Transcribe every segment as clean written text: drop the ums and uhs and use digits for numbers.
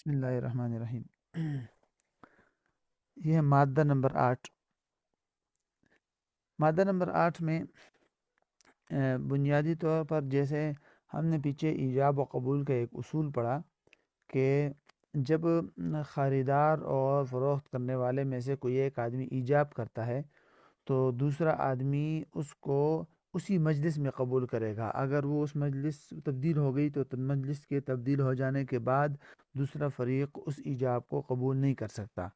بسم اللہ الرحمن الرحیم۔ یہ ہے مادہ نمبر 8۔ مادہ نمبر 8 میں بنیادی طور پر جیسے ہم نے پیچھے ایجاب و قبول کا ایک اصول پڑھا کہ جب خریدار اور فروخت کرنے والے میں سے کوئی ایک آدمی ایجاب کرتا ہے تو دوسرا آدمی اس کو اسی مجلس میں قبول کرے گا۔ اگر وہ اس مجلس تبدیل ہو گئی تو مجلس کے تبدیل ہو جانے کے بعد دوسرا فریق اس ایجاب کو قبول نہیں کر سکتا۔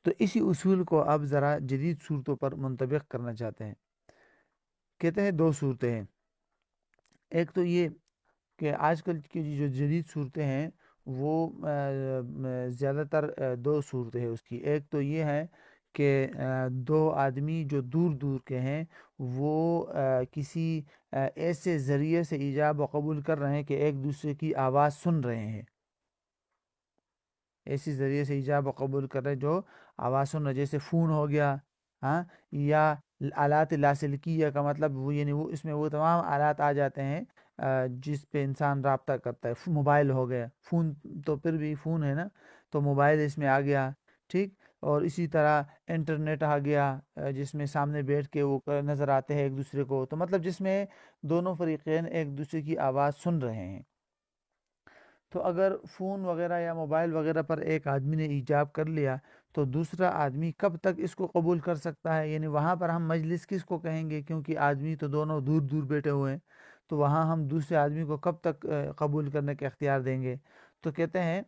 تو اسی اصول کو اب ذرا جدید صورتوں پر منطبق کرنا چاہتے ہیں۔ کہتے ہیں دو صورتیں ہیں۔ ایک تو یہ کہ آج کل کی جو جدید صورتیں ہیں وہ زیادہ تر دو صورتیں ہیں اس کی۔ ایک تو یہ ہے کہ دو آدمی جو دور دور کے ہیں وہ کسی ایسے ذریعے سے ایجاب و قبول کر رہے ہیں کہ ایک دوسرے کی آواز سن رہے ہیں، ایسی ذریعے سے ایجاب و قبول کر رہے ہیں جو آواز سن رہے، جیسے فون ہو گیا، ہاں، یا آلات لاسلکیہ کا مطلب وہ یعنی وہ اس میں وہ تمام آلات آ جاتے ہیں جس پہ انسان رابطہ کرتا ہے۔ موبائل ہو گیا، فون تو پھر بھی فون ہے نا، تو موبائل اس میں آ گیا، ٹھیک۔ اور اسی طرح انٹرنیٹ آ گیا جس میں سامنے بیٹھ کے وہ نظر آتے ہیں ایک دوسرے کو، تو مطلب جس میں دونوں فریقین ایک دوسرے کی آواز سن رہے ہیں۔ تو اگر فون وغیرہ یا موبائل وغیرہ پر ایک آدمی نے ایجاب کر لیا تو دوسرا آدمی کب تک اس کو قبول کر سکتا ہے؟ یعنی وہاں پر ہم مجلس کس کو کہیں گے؟ کیونکہ آدمی تو دونوں دور دور بیٹھے ہوئے ہیں، تو وہاں ہم دوسرے آدمی کو کب تک قبول کرنے کا اختیار دیں گے؟ تو کہتے ہیں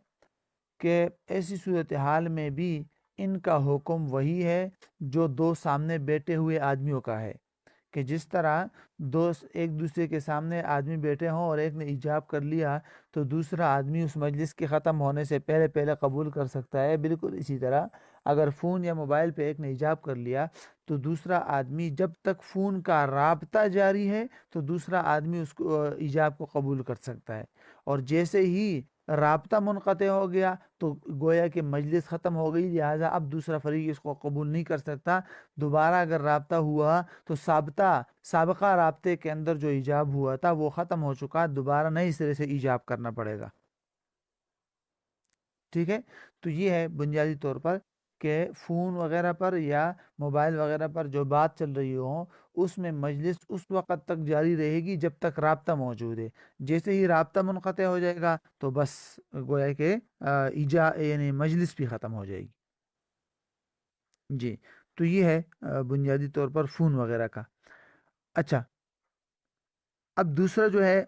کہ ایسی صورتحال میں بھی ان کا حکم وہی ہے جو دو سامنے بیٹھے ہوئے آدمیوں کا ہے، کہ جس طرح ایک دوسرے کے سامنے آدمی بیٹھے ہوں اور ایک نے ایجاب کر لیا تو دوسرا آدمی اس مجلس کے ختم ہونے سے پہلے پہلے قبول کر سکتا ہے، بالکل اسی طرح اگر فون یا موبائل پہ ایک نے ایجاب کر لیا تو دوسرا آدمی جب تک فون کا رابطہ جاری ہے تو دوسرا آدمی اس کو ایجاب کو قبول کر سکتا ہے، اور جیسے ہی رابطہ منقطع ہو گیا تو گویا کہ مجلس ختم ہو گئی، لہٰذا اب دوسرا فریق اس کو قبول نہیں کر سکتا۔ دوبارہ اگر رابطہ ہوا تو سابقہ رابطے کے اندر جو ایجاب ہوا تھا وہ ختم ہو چکا، دوبارہ نئے سرے سے ایجاب کرنا پڑے گا، ٹھیک ہے۔ تو یہ ہے بنیادی طور پر کہ فون وغیرہ پر یا موبائل وغیرہ پر جو بات چل رہی ہو اس میں مجلس اس وقت تک جاری رہے گی جب تک رابطہ موجود ہے۔ جیسے ہی رابطہ منقطع ہو جائے گا تو بس گویا کہ یعنی مجلس بھی ختم ہو جائے گی۔ جی، تو یہ ہے بنیادی طور پر فون وغیرہ کا۔ اچھا، اب دوسرا جو ہے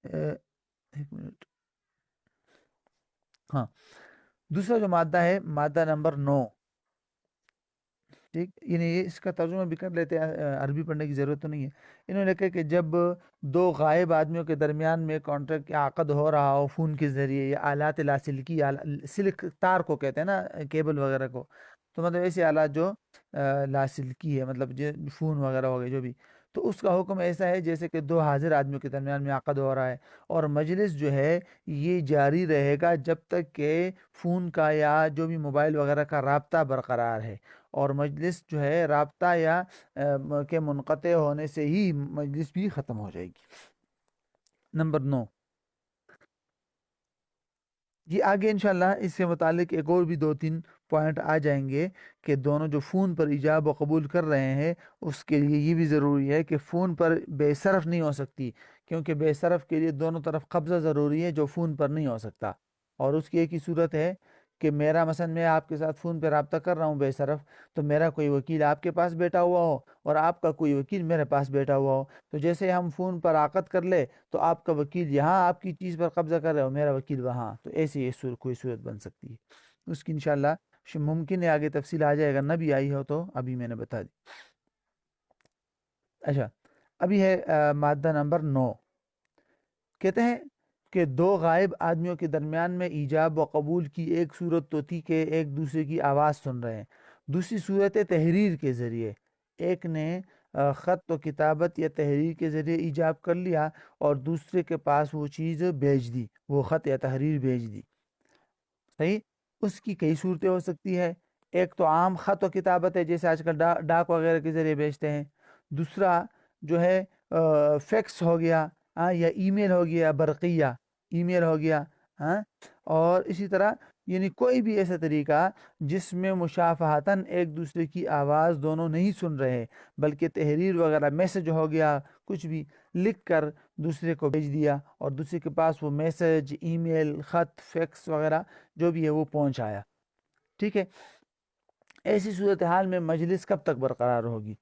ایک منٹ، ہاں، دوسرا جو مادہ ہے مادہ نمبر 9، ٹھیک، یعنی یہ اس کا ترجمہ بھی کر لیتے ہیں، عربی پڑھنے کی ضرورت تو نہیں ہے۔ انہوں نے لکھا کہ جب دو غائب آدمیوں کے درمیان میں کانٹریکٹ یا عقد ہو رہا ہو فون کے ذریعے یا آلات لاسلکی، سلک تار کو کہتے ہیں نا، کیبل وغیرہ کو، تو مطلب ایسے آلات جو لاسلکی ہے، مطلب جو فون وغیرہ ہو گئے جو بھی، تو اس کا حکم ایسا ہے جیسے کہ دو حاضر آدمیوں کے درمیان میں عقد ہو رہا ہے، اور مجلس جو ہے یہ جاری رہے گا جب تک کہ فون کا یا جو بھی موبائل وغیرہ کا رابطہ برقرار ہے، اور مجلس جو ہے رابطہ یا کے منقطع ہونے سے ہی مجلس بھی ختم ہو جائے گی۔ نمبر 9، یہ آگے انشاءاللہ اس سے متعلق ایک اور بھی 2-3 پوائنٹ آ جائیں گے کہ دونوں جو فون پر ایجاب و قبول کر رہے ہیں اس کے لیے یہ بھی ضروری ہے کہ فون پر بے صرف نہیں ہو سکتی، کیونکہ بے صرف کے لیے دونوں طرف قبضہ ضروری ہے جو فون پر نہیں ہو سکتا، اور اس کی ایک ہی صورت ہے کہ میرا مثلا میں آپ کے ساتھ فون پہ رابطہ کر رہا ہوں بے صرف، تو میرا کوئی وکیل آپ کے پاس بیٹھا ہوا ہو اور آپ کا کوئی وکیل میرے پاس بیٹھا ہوا ہو، تو جیسے ہم فون پر عقد کر لے تو آپ کا وکیل یہاں آپ کی چیز پر قبضہ کر رہے ہو، میرا وکیل وہاں، تو ایسی کوئی صورت بن سکتی ہے۔ اس کی انشاءاللہ ممکن ہے آگے تفصیل آ جائے گا، نہ بھی آئی ہو تو ابھی میں نے بتا دی۔ اچھا، ابھی ہے مادہ نمبر 9، کہتے ہیں کہ دو غائب آدمیوں کے درمیان میں ایجاب و قبول کی ایک صورت تو تھی کہ ایک دوسرے کی آواز سن رہے ہیں، دوسری صورت ہے تحریر کے ذریعے، ایک نے خط و کتابت یا تحریر کے ذریعے ایجاب کر لیا اور دوسرے کے پاس وہ چیز بھیج دی، وہ خط یا تحریر بھیج دی، صحیح۔ اس کی کئی صورتیں ہو سکتی ہے، ایک تو عام خط و کتابت ہے جیسے آج کل ڈاک وغیرہ کے ذریعے بھیجتے ہیں، دوسرا جو ہے فیکس ہو گیا، یا ای میل ہو گیا برقیہ، ای میل ہو گیا، ہاں، اور اسی طرح یعنی کوئی بھی ایسا طریقہ جس میں مشافہتاً ایک دوسرے کی آواز دونوں نہیں سن رہے، بلکہ تحریر وغیرہ میسج ہو گیا، کچھ بھی لکھ کر دوسرے کو بھیج دیا اور دوسرے کے پاس وہ میسج، ای میل، خط، فیکس وغیرہ جو بھی ہے وہ پہنچ آیا، ٹھیک ہے۔ ایسی صورتحال میں مجلس کب تک برقرار ہوگی؟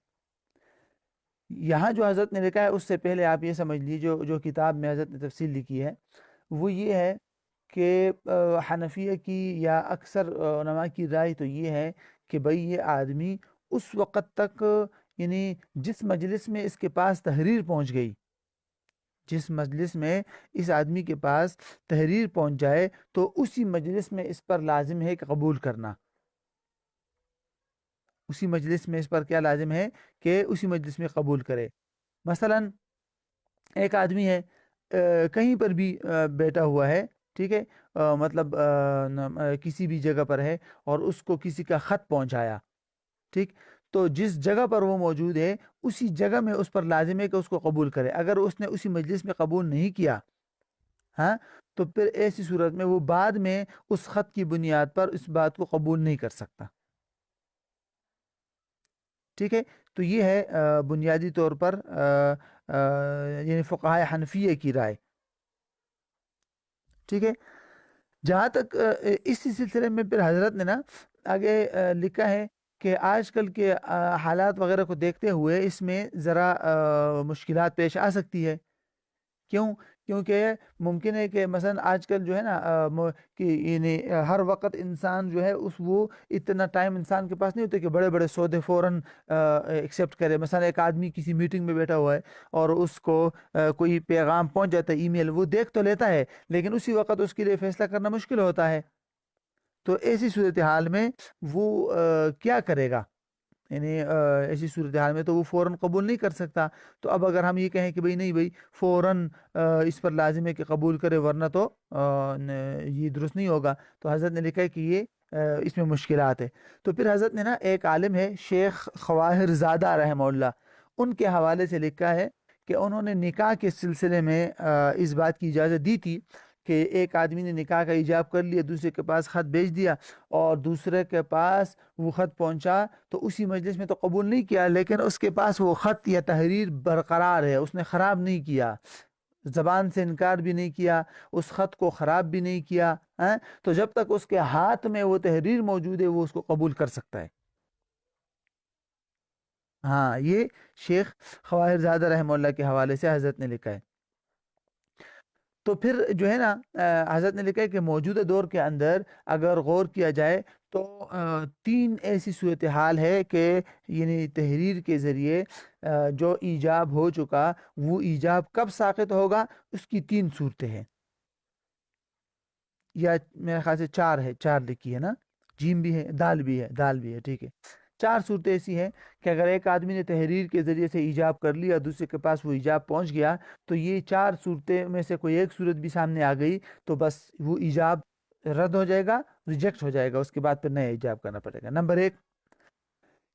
یہاں جو حضرت نے لکھا ہے اس سے پہلے آپ یہ سمجھ لیجیے، جو کتاب میں حضرت نے تفصیل لکھی ہے وہ یہ ہے کہ حنفیہ کی یا اکثر علماء کی رائے تو یہ ہے کہ بھئی یہ آدمی اس وقت تک، یعنی جس مجلس میں اس کے پاس تحریر پہنچ گئی، جس مجلس میں اس آدمی کے پاس تحریر پہنچ جائے تو اسی مجلس میں اس پر لازم ہے کہ قبول کرنا، اسی مجلس میں اس پر کیا لازم ہے کہ اسی مجلس میں قبول کرے۔ مثلا ایک آدمی ہے کہیں پر بھی بیٹھا ہوا ہے، ٹھیک ہے، مطلب کسی بھی جگہ پر ہے اور اس کو کسی کا خط پہنچایا، ٹھیک، تو جس جگہ پر وہ موجود ہے اسی جگہ میں اس پر لازم ہے کہ اس کو قبول کرے۔ اگر اس نے اسی مجلس میں قبول نہیں کیا، ہاں، تو پھر ایسی صورت میں وہ بعد میں اس خط کی بنیاد پر اس بات کو قبول نہیں کر سکتا، ٹھیک ہے۔ تو یہ ہے بنیادی طور پر یعنی فقہائے حنفیہ کی رائے، ٹھیک ہے۔ جہاں تک اسی سلسلے میں پھر حضرت نے نا آگے لکھا ہے کہ آج کل کے حالات وغیرہ کو دیکھتے ہوئے اس میں ذرا مشکلات پیش آ سکتی ہے۔ کیوں؟ کیونکہ ممکن ہے کہ مثلا آج کل جو ہے نا کہ یعنی ہر وقت انسان جو ہے وہ اتنا ٹائم انسان کے پاس نہیں ہوتا کہ بڑے بڑے سودے فوراً ایکسیپٹ کرے۔ مثلا ایک آدمی کسی میٹنگ میں بیٹھا ہوا ہے اور اس کو کوئی پیغام پہنچ جاتا ہے، ای میل، وہ دیکھ تو لیتا ہے لیکن اسی وقت اس کے لیے فیصلہ کرنا مشکل ہوتا ہے۔ تو ایسی صورتحال میں وہ کیا کرے گا؟ یعنی ایسی صورتحال میں تو وہ فوراً قبول نہیں کر سکتا۔ تو اب اگر ہم یہ کہیں کہ بھئی نہیں بھئی فوراً اس پر لازم ہے کہ قبول کرے ورنہ تو یہ درست نہیں ہوگا، تو حضرت نے لکھا ہے کہ یہ اس میں مشکلات ہے۔ تو پھر حضرت نے نا ایک عالم ہے شیخ خواہر زادہ رحمہ اللہ، ان کے حوالے سے لکھا ہے کہ انہوں نے نکاح کے سلسلے میں اس بات کی اجازت دی تھی کہ ایک آدمی نے نکاح کا ایجاب کر لیا، دوسرے کے پاس خط بھیج دیا اور دوسرے کے پاس وہ خط پہنچا تو اسی مجلس میں تو قبول نہیں کیا لیکن اس کے پاس وہ خط یا تحریر برقرار ہے، اس نے خراب نہیں کیا، زبان سے انکار بھی نہیں کیا، اس خط کو خراب بھی نہیں کیا، تو جب تک اس کے ہاتھ میں وہ تحریر موجود ہے وہ اس کو قبول کر سکتا ہے۔ ہاں، یہ شیخ خواہر زادہ رحمہ اللہ کے حوالے سے حضرت نے لکھا ہے۔ تو پھر جو ہے نا حضرت نے لکھا ہے کہ موجودہ دور کے اندر اگر غور کیا جائے تو تین ایسی صورتحال ہے کہ یعنی تحریر کے ذریعے جو ایجاب ہو چکا وہ ایجاب کب ساقط ہوگا، اس کی تین صورتیں ہیں، یا میرے خیال سے چار ہے، چار لکھی ہے نا، جیم بھی ہے، دال بھی ہے، ٹھیک ہے۔ چار صورتیں ایسی ہیں کہ اگر ایک آدمی نے تحریر کے ذریعے سے ایجاب کر لیا دوسرے کے پاس وہ ایجاب پہنچ گیا تو یہ چار صورتیں میں سے کوئی ایک صورت بھی سامنے آ گئی تو بس وہ ایجاب رد ہو جائے گا، ریجیکٹ ہو جائے گا، اس کے بعد پھر نیا ایجاب کرنا پڑے گا۔ نمبر ایک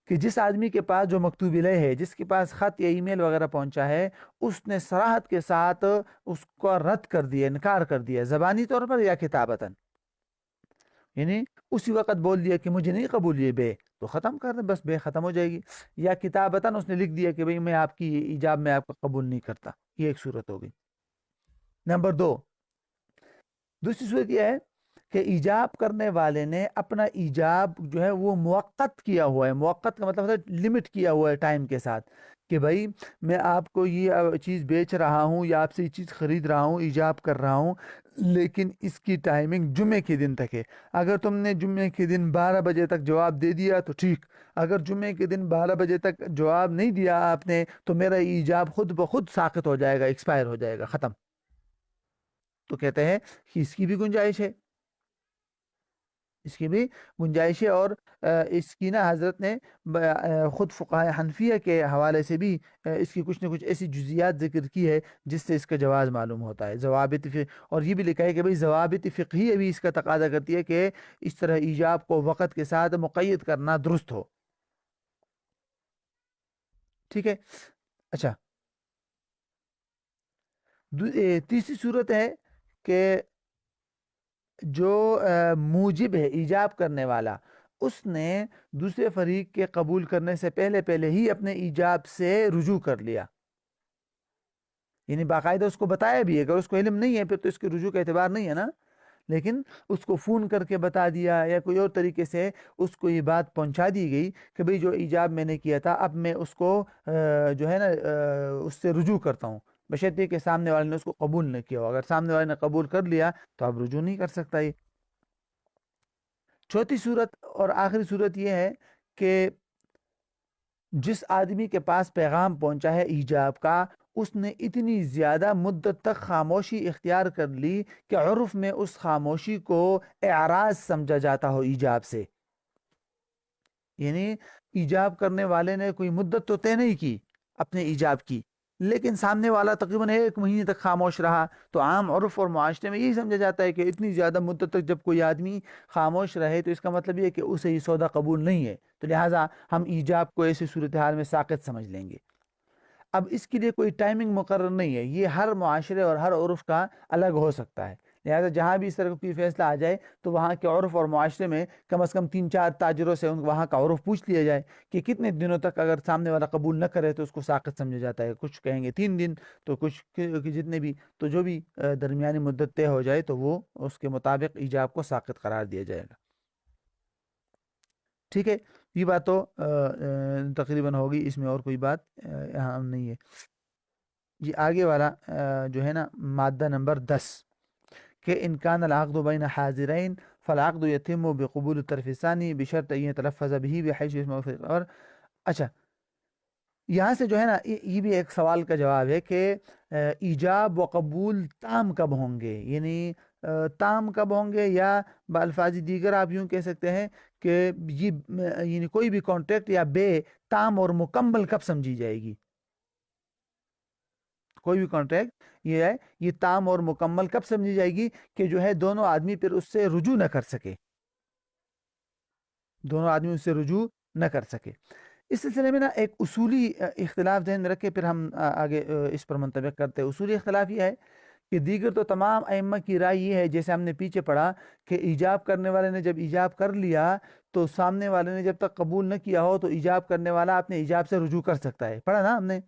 کہ جس آدمی کے پاس جو مکتوب الیہ ہے، جس کے پاس خط یا ای میل وغیرہ پہنچا ہے، اس نے صراحت کے ساتھ اس کو رد کر دیا، انکار کر دیا، زبانی طور پر یا کتابتاً، یعنی اسی وقت بول دیا کہ مجھے نہیں قبول یہ بے، تو ختم کر دیں، بس بے ختم ہو جائے گی، یا کتابتاً اس نے لکھ دیا کہ بھئی میں آپ کی ایجاب میں آپ کا قبول نہیں کرتا، یہ ایک صورت ہوگی۔ نمبر دو، دوسری صورت یہ ہے کہ ایجاب کرنے والے نے اپنا ایجاب جو ہے وہ موقت کیا ہوا ہے، موقت کا مطلب ہے لمٹ کیا ہوا ہے ٹائم کے ساتھ، کہ بھائی میں آپ کو یہ چیز بیچ رہا ہوں یا آپ سے یہ چیز خرید رہا ہوں، ایجاب کر رہا ہوں، لیکن اس کی ٹائمنگ جمعے کے دن تک ہے۔ اگر تم نے جمعے کے دن 12 بجے تک جواب دے دیا تو ٹھیک، اگر جمعے کے دن 12 بجے تک جواب نہیں دیا آپ نے تو میرا ایجاب خود بخود ساقط ہو جائے گا، ایکسپائر ہو جائے گا، ختم۔ تو کہتے ہیں کہ اس کی بھی گنجائش ہے، اس کی بھی گنجائش ہے، اور اس کی نا حضرت نے خود فقہائے حنفیہ کے حوالے سے بھی اس کی کچھ نہ کچھ ایسی جزیات ذکر کی ہے جس سے اس کا جواز معلوم ہوتا ہے، ضوابط اور یہ بھی لکھا ہے کہ بھئی ضوابط فقہیہ بھی اس کا تقاضا کرتی ہے کہ اس طرح ایجاب کو وقت کے ساتھ مقید کرنا درست ہو، ٹھیک ہے۔ اچھا، تیسری صورت ہے کہ جو موجب ہے، ایجاب کرنے والا، اس نے دوسرے فریق کے قبول کرنے سے پہلے ہی اپنے ایجاب سے رجوع کر لیا، یعنی باقاعدہ اس کو بتایا بھی ہے، اگر اس کو علم نہیں ہے پھر تو اس کے رجوع کا اعتبار نہیں ہے نا، لیکن اس کو فون کر کے بتا دیا یا کوئی اور طریقے سے اس کو یہ بات پہنچا دی گئی کہ بھئی جو ایجاب میں نے کیا تھا اب میں اس کو جو ہے نا اس سے رجوع کرتا ہوں، بشرطے کہ سامنے والے نے اس کو قبول نہ کیا ہو، اگر سامنے والے نے قبول کر لیا تو اب رجوع نہیں کر سکتا یہ۔ چوتھی صورت اور آخری صورت یہ ہے کہ جس آدمی کے پاس پیغام پہنچا ہے ایجاب کا، اس نے اتنی زیادہ مدت تک خاموشی اختیار کر لی کہ عرف میں اس خاموشی کو اعراض سمجھا جاتا ہو ایجاب سے، یعنی ایجاب کرنے والے نے کوئی مدت تو طے نہیں کی اپنے ایجاب کی، لیکن سامنے والا تقریباً 1 مہینے تک خاموش رہا، تو عام عرف اور معاشرے میں یہی سمجھا جاتا ہے کہ اتنی زیادہ مدت تک جب کوئی آدمی خاموش رہے تو اس کا مطلب یہ ہے کہ اسے یہ سودا قبول نہیں ہے، تو لہٰذا ہم ایجاب کو ایسی صورتحال میں ساقط سمجھ لیں گے۔ اب اس کے لیے کوئی ٹائمنگ مقرر نہیں ہے، یہ ہر معاشرے اور ہر عرف کا الگ ہو سکتا ہے، لہٰذا جہاں بھی اس طرح کا کوئی فیصلہ آ جائے تو وہاں کے عرف اور معاشرے میں کم از کم 3-4 تاجروں سے وہاں کا عرف پوچھ لیا جائے کہ کتنے دنوں تک اگر سامنے والا قبول نہ کرے تو اس کو ساقط سمجھا جاتا ہے، کچھ کہیں گے 3 دن، تو کچھ جتنے بھی، تو جو بھی درمیانی مدت طے ہو جائے تو وہ اس کے مطابق ایجاب کو ساقط قرار دیا جائے گا۔ ٹھیک ہے، یہ بات تو تقریباً ہوگی، اس میں اور کوئی بات اہم نہیں ہے۔ جی آگے والا جو ہے نا مادہ نمبر 10 کہ ان کان العقد بین حاضرین فالعقد یتم بقبول الطرف الثانی بشرط ان یتلفظ به بحیث اسمه فی، اور اچھا یہاں سے جو ہے نا یہ بھی ایک سوال کا جواب ہے کہ ایجاب و قبول تام کب ہوں گے، یعنی تام کب ہوں گے، یا بالفاظ دیگر آپ یوں کہہ سکتے ہیں کہ یہ یعنی کوئی بھی کانٹریکٹ یا بے تام اور مکمل کب سمجھی جائے گی، کوئی بھی کانٹریکٹ یہ ہے یہ تام اور مکمل کب سمجھی جائے گی کہ جو ہے دونوں آدمی پھر اس سے رجوع نہ کر سکے، دونوں آدمی اس سے رجوع نہ کر سکے۔ اس سلسلے میں نا ایک اصولی اختلاف ذہن میں رکھے پھر ہم آگے اس پر منطبق کرتے ہیں۔ اصولی اختلاف یہ ہے کہ دیگر تو تمام ائمہ کی رائے یہ ہے، جیسے ہم نے پیچھے پڑھا کہ ایجاب کرنے والے نے جب ایجاب کر لیا تو سامنے والے نے جب تک قبول نہ کیا ہو تو ایجاب کرنے والا اپنے ایجاب سے رجوع کر سکتا ہے، پڑھا نا ہم نے،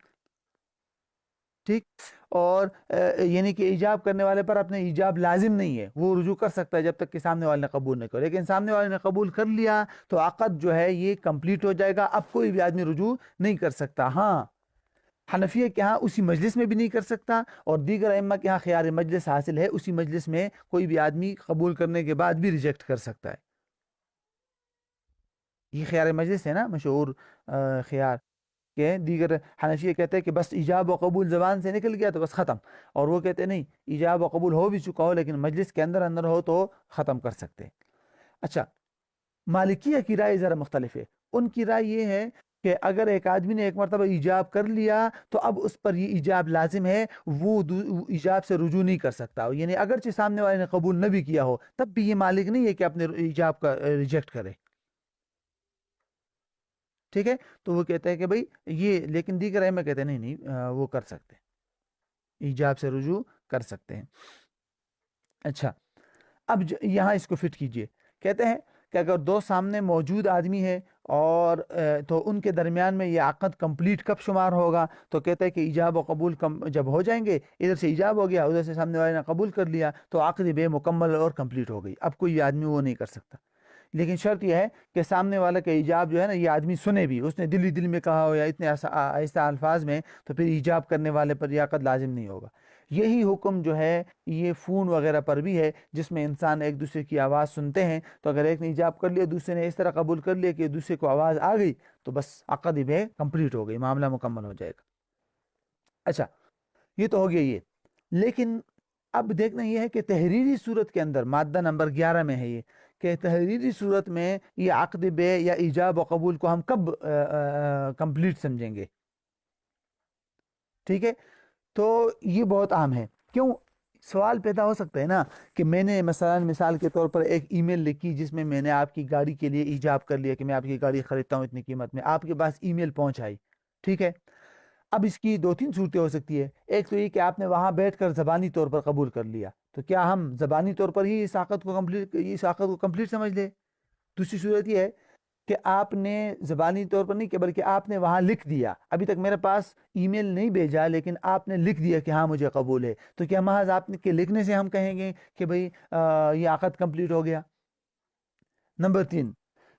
ٹھیک، اور یعنی کہ ایجاب کرنے والے پر اپنے ایجاب لازم نہیں ہے، وہ رجوع کر سکتا ہے جب تک کہ سامنے والے نے قبول نہ کرے، لیکن سامنے والے نے قبول کر لیا تو عقد جو ہے یہ کمپلیٹ ہو جائے گا، اب کوئی بھی آدمی رجوع نہیں کر سکتا۔ ہاں حنفیہ کے ہاں اسی مجلس میں بھی نہیں کر سکتا، اور دیگر ائمہ کے ہاں خیار مجلس حاصل ہے، اسی مجلس میں کوئی بھی آدمی قبول کرنے کے بعد بھی ریجیکٹ کر سکتا ہے، یہ خیار مجلس ہے نا مشہور خیار، کہ دیگر حنفیہ کہتے ہیں کہ بس ایجاب و قبول زبان سے نکل گیا تو بس ختم، اور وہ کہتے ہیں نہیں، ایجاب و قبول ہو بھی چکا ہو لیکن مجلس کے اندر ہو تو ختم کر سکتے ہیں۔ اچھا مالکیہ کی رائے ذرا مختلف ہے، ان کی رائے یہ ہے کہ اگر ایک آدمی نے ایک مرتبہ ایجاب کر لیا تو اب اس پر یہ ایجاب لازم ہے، وہ ایجاب سے رجوع نہیں کر سکتا، یعنی اگرچہ سامنے والے نے قبول نہ بھی کیا ہو تب بھی یہ مالک نہیں ہے کہ اپنے ایجاب کا ریجیکٹ کرے، ٹھیک ہے، تو وہ کہتے ہیں کہ بھئی یہ، لیکن دیگر ائمہ کہتے ہیں نہیں وہ کر سکتے ہیں، ایجاب سے رجوع کر سکتے ہیں۔ اچھا اب یہاں اس کو فٹ کیجئے، کہتے ہیں کہ اگر دو سامنے موجود آدمی ہے اور تو ان کے درمیان میں یہ عقد کمپلیٹ کب شمار ہوگا، تو کہتے ہیں کہ ایجاب و قبول جب ہو جائیں گے، ادھر سے ایجاب ہو گیا ادھر سے سامنے والے نے قبول کر لیا تو عقد بے مکمل اور کمپلیٹ ہو گئی، اب کوئی آدمی وہ نہیں کر سکتا، لیکن شرط یہ ہے کہ سامنے والا کا ایجاب جو ہے نا یہ آدمی سنے بھی، اس نے دل میں کہا ہو یا اتنے آہستہ الفاظ میں، تو پھر ایجاب کرنے والے پر یہ عقد لازم نہیں ہوگا۔ یہی حکم جو ہے یہ فون وغیرہ پر بھی ہے، جس میں انسان ایک دوسرے کی آواز سنتے ہیں، تو اگر ایک نے ایجاب کر لیا دوسرے نے اس طرح قبول کر لیا کہ دوسرے کو آواز آ گئی تو بس عقد بے کمپلیٹ ہو گئی، معاملہ مکمل ہو جائے گا۔ اچھا یہ تو ہو گیا یہ، لیکن اب دیکھنا یہ ہے کہ تحریری صورت کے اندر مادہ نمبر 11 میں ہے یہ کہ تحریری صورت میں یہ عقد بے یا ایجاب و قبول کو ہم کب کمپلیٹ سمجھیں گے، ٹھیک ہے، تو یہ بہت اہم ہے۔ کیوں؟ سوال پیدا ہو سکتا ہے نا کہ میں نے مثلا مثال کے طور پر ایک ای میل لکھی جس میں میں نے آپ کی گاڑی کے لیے ایجاب کر لیا کہ میں آپ کی گاڑی خریدتا ہوں اتنی قیمت میں، آپ کے پاس ای میل پہنچ آئی، ٹھیک ہے، اب اس کی دو تین صورتیں ہو سکتی ہے. ایک تو یہ کہ آپ نے وہاں بیٹھ کر زبانی طور پر قبول کر لیا, تو کیا ہم زبانی طور پر ہی اس عقد کو کمپلیٹ سمجھ لے. دوسری صورت یہ ہے کہ آپ نے زبانی طور پر نہیں کہ بلکہ آپ نے وہاں لکھ دیا, ابھی تک میرے پاس ای میل نہیں بھیجا لیکن آپ نے لکھ دیا کہ ہاں مجھے قبول ہے, تو کیا محض آپ کے لکھنے سے ہم کہیں گے کہ بھئی یہ عقد کمپلیٹ ہو گیا. نمبر 3,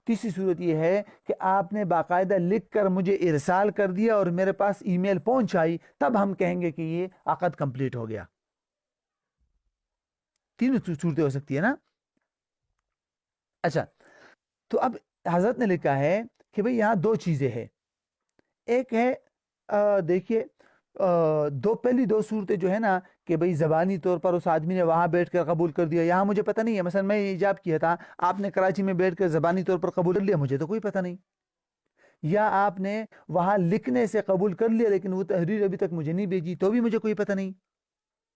تیسری صورت یہ ہے کہ آپ نے باقاعدہ لکھ کر مجھے ارسال کر دیا اور میرے پاس ای میل پہنچائی, تب ہم کہیں گے کہ یہ عقد کمپلیٹ ہو گیا. تینوں صورتیں ہو سکتی ہے نا. اچھا, تو اب حضرت نے لکھا ہے کہ بھئی یہاں دو چیزیں ہیں. ایک ہے دیکھیے پہلی دو صورتیں جو ہے نا کہ بھئی زبانی طور پر اس آدمی نے وہاں بیٹھ کر قبول کر دیا, یہاں مجھے پتہ نہیں ہے, مثلا میں ایجاب کیا تھا, آپ نے کراچی میں بیٹھ کر زبانی طور پر قبول کر لیا, مجھے تو کوئی پتہ نہیں. یا آپ نے وہاں لکھنے سے قبول کر لیا لیکن وہ تحریر ابھی تک مجھے نہیں بھیجی, تو بھی مجھے کوئی پتہ نہیں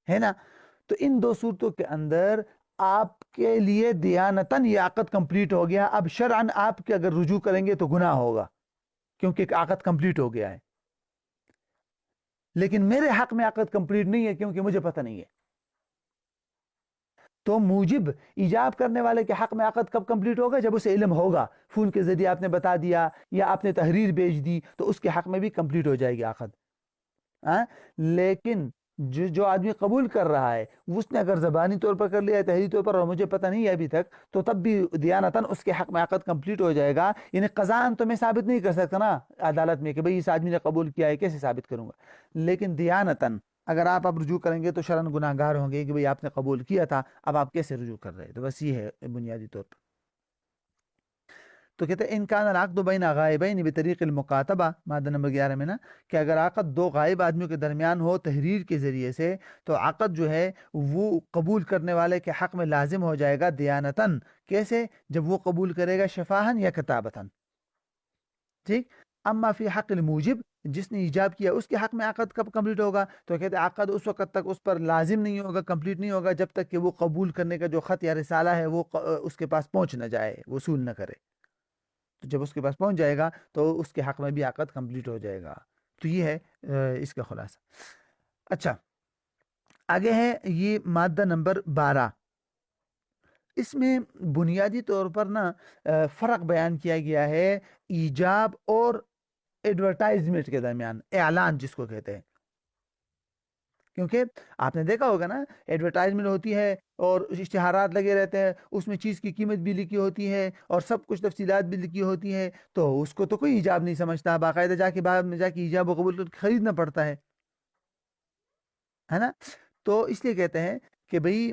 ہے نا. تو ان دو صورتوں کے اندر آپ کے لیے دیانتاً یہ عقد کمپلیٹ ہو گیا. اب شرعاً آپ کے اگر رجوع کریں گے تو گناہ ہوگا کیونکہ عقد کمپلیٹ ہو گیا ہے, لیکن میرے حق میں عقد کمپلیٹ نہیں ہے کیونکہ مجھے پتہ نہیں ہے. تو موجب ایجاب کرنے والے کے حق میں عقد کب کمپلیٹ ہوگا؟ جب اسے علم ہوگا, فون کے ذریعے آپ نے بتا دیا یا آپ نے تحریر بھیج دی, تو اس کے حق میں بھی کمپلیٹ ہو جائے گی عقد. لیکن جو آدمی قبول کر رہا ہے اس نے اگر زبانی طور پر کر لیا ہے, تحریری طور پر, اور مجھے پتہ نہیں ہے ابھی تک, تو تب بھی دیانتاً اس کے حق میں عقد کمپلیٹ ہو جائے گا. یعنی قضاءً تو میں ثابت نہیں کر سکتا نا عدالت میں کہ بھئی اس آدمی نے قبول کیا ہے, کیسے ثابت کروں گا, لیکن دیانتاً اگر آپ اب رجوع کریں گے تو شرعاً گناہ گار ہوں گے کہ بھئی آپ نے قبول کیا تھا, اب آپ کیسے رجوع کر رہے ہیں. تو بس یہ ہے بنیادی طور پر. تو کہتے ہیں ان کان العقد بین غائبین بطریق المکاتبہ, مادہ نمبر 11 میں نا, کہ اگر عقد دو غائب آدمیوں کے درمیان ہو تحریر کے ذریعے سے, تو عقد جو ہے وہ قبول کرنے والے کے حق میں لازم ہو جائے گا دیانتاً. کیسے؟ جب وہ قبول کرے گا شفاہن یا کتابتاً. ٹھیک. اما فی حق الموجب, جس نے ایجاب کیا اس کے حق میں عقد کب کمپلیٹ ہوگا؟ تو کہتے ہیں عقد اس وقت تک اس پر لازم نہیں ہوگا, کمپلیٹ نہیں ہوگا, جب تک کہ وہ قبول کرنے کا جو خط یا رسالہ ہے وہ اس کے پاس پہنچ نہ جائے, وصول نہ کرے. تو جب اس کے پاس پہنچ جائے گا تو اس کے حق میں بھی عقد کمپلیٹ ہو جائے گا. تو یہ ہے اس کا خلاصہ. اچھا, آگے ہے یہ مادہ نمبر 12. اس میں بنیادی طور پر نا فرق بیان کیا گیا ہے ایجاب اور ایڈورٹائزمنٹ کے درمیان, اعلان جس کو کہتے ہیں. کیونکہ آپ نے دیکھا ہوگا نا, ایڈورٹائزمنٹ ہوتی ہے اور اشتہارات لگے رہتے ہیں, اس میں چیز کی قیمت بھی لکھی ہوتی ہے اور سب کچھ تفصیلات بھی لکھی ہوتی ہے, تو اس کو تو کوئی ایجاب نہیں سمجھتا, باقاعدہ جا کے بعد میں جا کے ایجاب و قبول خریدنا پڑتا ہے نا. تو اس لیے کہتے ہیں کہ بھئی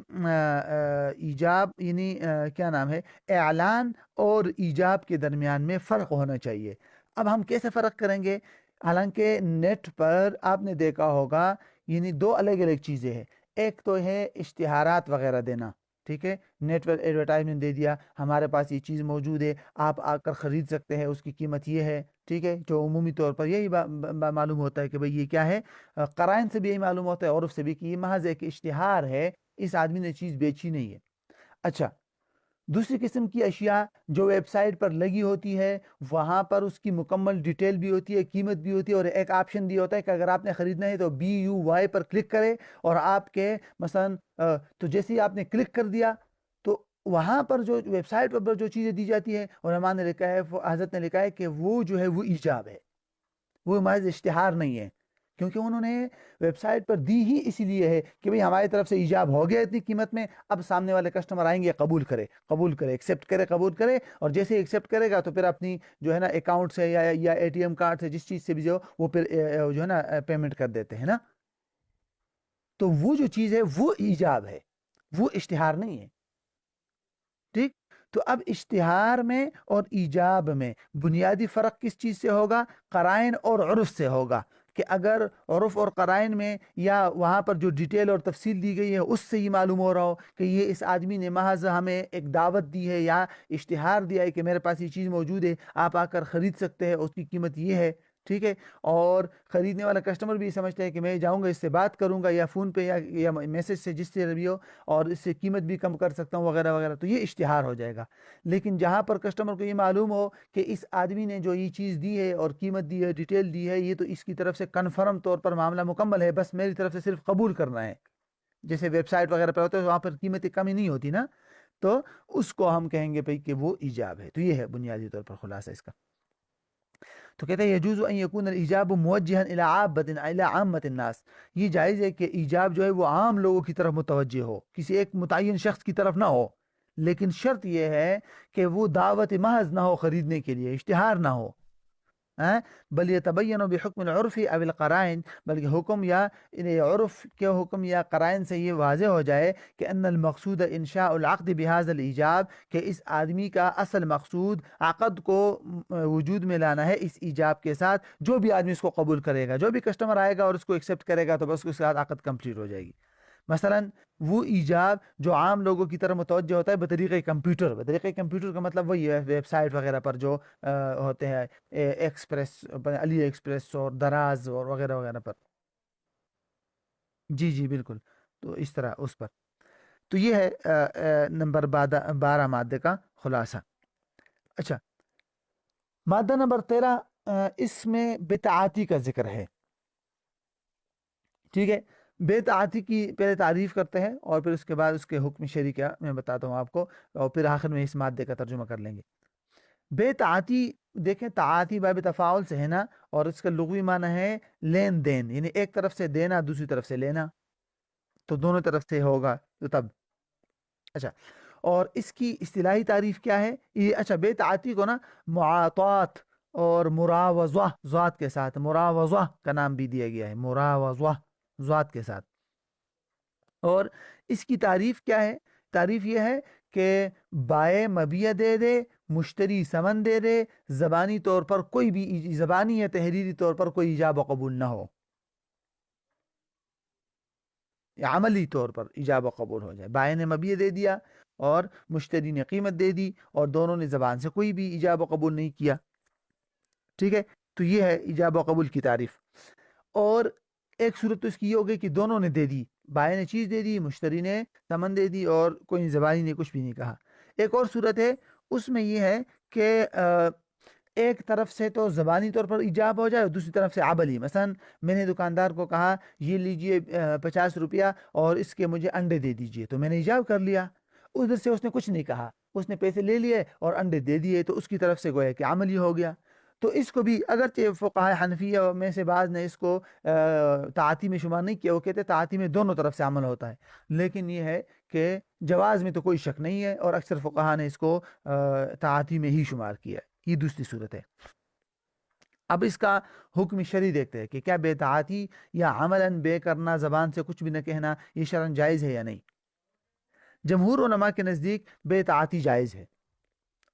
ایجاب یعنی کیا نام ہے, اعلان اور ایجاب کے درمیان میں فرق ہونا چاہیے. اب ہم کیسے فرق کریں گے؟ حالانکہ نیٹ پر آپ نے دیکھا ہوگا یعنی دو الگ الگ چیزیں ہیں. ایک تو ہے اشتہارات وغیرہ دینا, ٹھیک ہے, نیٹ پر ایڈورٹائزمنٹ دے دیا, ہمارے پاس یہ چیز موجود ہے, آپ آ کر خرید سکتے ہیں, اس کی قیمت یہ ہے, ٹھیک ہے, جو عمومی طور پر یہی معلوم ہوتا ہے کہ بھئی یہ کیا ہے. قرائن سے بھی یہی معلوم ہوتا ہے, عرف سے بھی, کہ یہ محض ایک اشتہار ہے, اس آدمی نے چیز بیچی نہیں ہے. اچھا, دوسری قسم کی اشیاء جو ویب سائٹ پر لگی ہوتی ہے, وہاں پر اس کی مکمل ڈیٹیل بھی ہوتی ہے, قیمت بھی ہوتی ہے, اور ایک آپشن دیا ہوتا ہے کہ اگر آپ نے خریدنا ہے تو BUY پر کلک کرے, اور آپ کے مثلا تو جیسے ہی آپ نے کلک کر دیا تو وہاں پر جو ویب سائٹ پر جو چیزیں دی جاتی ہیں, علماء نے لکھا ہے, حضرت نے لکھا ہے کہ وہ جو ہے وہ ایجاب ہے, وہ محض اشتہار نہیں ہے, کیونکہ انہوں نے ویب سائٹ پر دی ہی اسی لیے ہے کہ بھئی ہماری طرف سے ایجاب ہو گیا اتنی قیمت میں, اب سامنے والے کسٹمر آئیں گے, قبول کرے, ایکسیپٹ کرے, قبول کرے, اور جیسے ایکسیپٹ کرے گا تو پھر اپنی جو ہے نا اکاؤنٹ سے یا ATM کارڈ سے, جس چیز سے بھی جو وہ پھر جو ہے نا پیمنٹ کر دیتے ہیں نا. تو وہ جو چیز ہے وہ ایجاب ہے, وہ اشتہار نہیں ہے. ٹھیک. تو اب اشتہار میں اور ایجاب میں بنیادی فرق کس چیز سے ہوگا؟ قرائن اور عرف سے ہوگا, کہ اگر عرف اور قرائن میں یا وہاں پر جو ڈیٹیل اور تفصیل دی گئی ہے اس سے یہ معلوم ہو رہا ہو کہ یہ اس آدمی نے محض ہمیں ایک دعوت دی ہے یا اشتہار دیا ہے کہ میرے پاس یہ چیز موجود ہے, آپ آ کر خرید سکتے ہیں, اس کی قیمت یہ ہے, ٹھیک ہے، اور خریدنے والا کسٹمر بھی سمجھتا ہے کہ میں جاؤں گا اس سے بات کروں گا یا فون پہ یا میسج سے، جس سے بھی ہو، اور اس سے قیمت بھی کم کر سکتا ہوں وغیرہ وغیرہ، تو یہ اشتہار ہو جائے گا۔ لیکن جہاں پر کسٹمر کو یہ معلوم ہو کہ اس آدمی نے جو یہ چیز دی ہے اور قیمت دی ہے، ڈیٹیل دی ہے، یہ تو اس کی طرف سے کنفرم طور پر معاملہ مکمل ہے، بس میری طرف سے صرف قبول کرنا ہے، جیسے ویب سائٹ وغیرہ پہ ہوتا ہے وہاں پر قیمتیں کمی نہیں ہوتی نا، تو اس کو ہم کہیں گے بھئی کہ وہ ایجاب ہے۔ تو یہ ہے بنیادی طور پر خلاصہ اس کا۔ تو کہتے ہیں یجوز ان یکون الایجاب موجہا الی عامۃ الناس، یہ جائز ہے کہ ایجاب جو ہے وہ عام لوگوں کی طرف متوجہ ہو، کسی ایک متعین شخص کی طرف نہ ہو، لیکن شرط یہ ہے کہ وہ دعوت محض نہ ہو خریدنے کے لیے، اشتہار نہ ہو، بل یتبین بحکم العرف او القرائن، بلکہ حکم یا عرف کے حکم یا قرائن سے یہ واضح ہو جائے کہ ان المقصود انشاء العقد بهذا الایجاب، کہ اس آدمی کا اصل مقصود عقد کو وجود میں لانا ہے اس ایجاب کے ساتھ، جو بھی آدمی اس کو قبول کرے گا، جو بھی کسٹمر آئے گا اور اس کو ایکسیپٹ کرے گا، تو بس اس کے ساتھ عقد کمپلیٹ ہو جائے گی۔ مثلا وہ ایجاب جو عام لوگوں کی طرف متوجہ ہوتا ہے بطریقہ کمپیوٹر کا مطلب وہی ہے ویب سائٹ وغیرہ پر جو ہوتے ہیں، ایکسپریس، علی ایکسپریس اور دراز اور وغیرہ وغیرہ پر، جی جی بالکل، تو اس طرح اس پر۔ تو یہ ہے نمبر 12 مادے کا خلاصہ۔ اچھا، مادہ نمبر 13، اس میں بتعاتی کا ذکر ہے، ٹھیک ہے۔ بیتعاتی کی پہلے تعریف کرتے ہیں اور پھر اس کے بعد اس کے حکم شرعی کیا میں بتاتا ہوں آپ کو، اور پھر آخر میں اس مادے کا ترجمہ کر لیں گے۔ بیتعاتی، دیکھیں تعاتی باب تفاعل سے ہے نا، اور اس کا لغوی معنی ہے لین دین، یعنی ایک طرف سے دینا دوسری طرف سے لینا، تو دونوں طرف سے ہوگا تو تب۔ اچھا، اور اس کی اصطلاحی تعریف کیا ہے یہ؟ اچھا، بیتعاتی کو نا معاطات اور مراوضہ ذات کے ساتھ، مراوضہ کا نام بھی دیا گیا ہے، مراوضہ ذات کے ساتھ۔ اور اس کی تعریف کیا ہے؟ تعریف یہ ہے کہ بائع مبیع دے دے، مشتری ثمن دے دے، زبانی طور پر کوئی بھی، زبانی یا تحریری طور پر کوئی ایجاب و قبول نہ ہو، یا عملی طور پر ایجاب و قبول ہو جائے، بائع نے مبیع دے دیا اور مشتری نے قیمت دے دی اور دونوں نے زبان سے کوئی بھی ایجاب و قبول نہیں کیا، ٹھیک ہے، تو یہ ہے ایجاب و قبول کی تعریف۔ اور ایک صورت تو اس کی یہ ہو گئی کہ دونوں نے دے دی، بائع نے چیز دے دی، مشتری نے ثمن دے دی، اور کوئی زبانی نے کچھ بھی نہیں کہا۔ ایک اور صورت ہے، اس میں یہ ہے کہ ایک طرف سے تو زبانی طور پر ایجاب ہو جائے اور دوسری طرف سے عملی، مثلا میں نے دکاندار کو کہا یہ لیجئے 50 روپیہ اور اس کے مجھے انڈے دے دیجئے، تو میں نے ایجاب کر لیا، ادھر سے اس نے کچھ نہیں کہا، اس نے پیسے لے لیے اور انڈے دے دیے، تو اس کی طرف سے گویا کہ عملی ہو گیا۔ تو اس کو بھی اگرچہ فقہائے حنفیہ میں سے بعض نے اس کو تعاتی میں شمار نہیں کیا، وہ کہتے تعاتی میں دونوں طرف سے عمل ہوتا ہے، لیکن یہ ہے کہ جواز میں تو کوئی شک نہیں ہے، اور اکثر فقہاء نے اس کو تعاتی میں ہی شمار کیا ہے۔ یہ دوسری صورت ہے۔ اب اس کا حکم شرعی دیکھتے ہیں کہ کیا بیتعاتی یا عملاً بے کرنا، زبان سے کچھ بھی نہ کہنا، یہ شرعاً جائز ہے یا نہیں؟ جمہور علماء کے نزدیک بیتعاتی جائز ہے،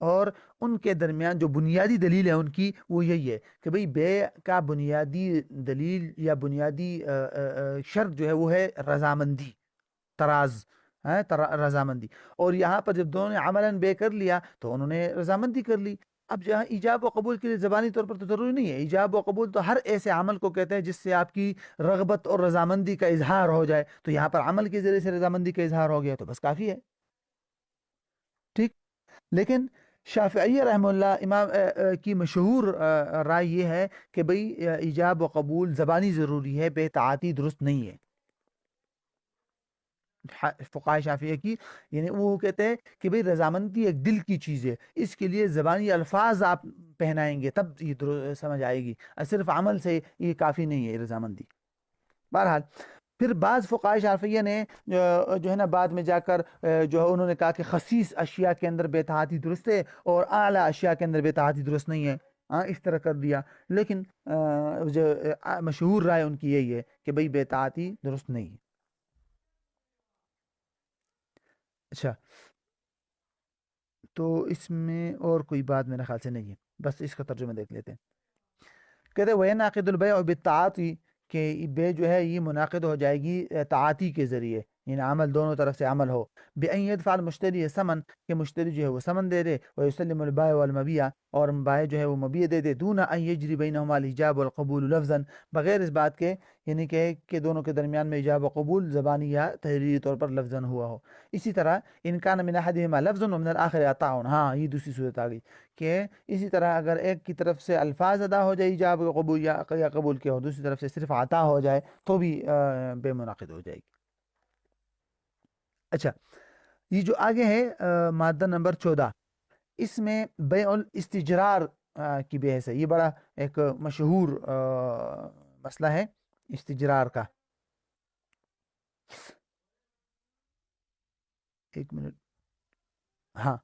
اور ان کے درمیان جو بنیادی دلیل ہے ان کی وہ یہی ہے کہ بھئی بے کا بنیادی دلیل یا بنیادی شرط جو ہے وہ ہے رضامندی، تراز، رضامندی، اور یہاں پر جب دونوں نے عملاً بے کر لیا تو انہوں نے رضامندی کر لی۔ اب جہاں ایجاب و قبول کے لیے زبانی طور پر تو ضروری نہیں ہے، ایجاب و قبول تو ہر ایسے عمل کو کہتے ہیں جس سے آپ کی رغبت اور رضامندی کا اظہار ہو جائے، تو یہاں پر عمل کے ذریعے سے رضامندی کا اظہار ہو گیا تو بس کافی ہے، ٹھیک۔ لیکن شافعی رحمہ اللہ امام کی مشہور رائے یہ ہے کہ بھئی ایجاب و قبول زبانی ضروری ہے، بے تعاتی درست نہیں ہے، فقہائے شافعیہ کی، یعنی وہ کہتے ہیں کہ بھئی رضامندی ایک دل کی چیز ہے، اس کے لیے زبانی الفاظ آپ پہنائیں گے تب یہ سمجھ آئے گی، صرف عمل سے یہ کافی نہیں ہے رضامندی۔ بہرحال پھر بعض فقہائے شافعیہ نے جو ہے نا بعد میں جا کر جو ہے انہوں نے کہا کہ خصیص اشیاء کے اندر بیتعاتی درست ہے اور اعلیٰ اشیاء کے اندر بیتعاتی درست نہیں ہے، اس طرح کر دیا، لیکن جو مشہور رائے ان کی یہی ہے کہ بھئی بیتعاتی درست نہیں ہے۔ اچھا، تو اس میں اور کوئی بات میرے خیال سے نہیں ہے، بس اس کا ترجمہ دیکھ لیتے ہیں۔ کہتے ہیں وَيَنْعَقِدُ الْبَيْعُ بِالتَّعَاطِي، کہ بے جو ہے یہ منعقد ہو جائے گی تعاتی کے ذریعے، یعنی عمل دونوں طرف سے عمل ہو. بأن يدفع المشتری ثمن کہ مشتری جو ہے وہ ثمن دے دے, ويسلم البائع والمبيع اور بائع جو ہے وہ مبیع دے دے, دون ان يجري بينهما الإيجاب والقبول لفظا بغیر اس بات کے یعنی کہ دونوں کے درمیان میں ایجاب و قبول زبانی یا تحریری طور پر لفظاً ہوا ہو. اسی طرح ان کان من احدهما لفظ ومن الآخر عطاء, ہاں یہ دوسری صورت آ گئی کہ اسی طرح اگر ایک کی طرف سے الفاظ ادا ہو جائے ایجاب و قبول یا قبول کے, اور دوسری طرف سے صرف عطا ہو جائے تو بھی بے منعقد ہو جائے گی. اچھا, یہ جو آگے ہے مادہ نمبر 14, اس میں بیع الاستجرار کی بحث ہے. یہ بڑا ایک مشہور مسئلہ ہے استجرار کا. ایک منٹ, ہاں,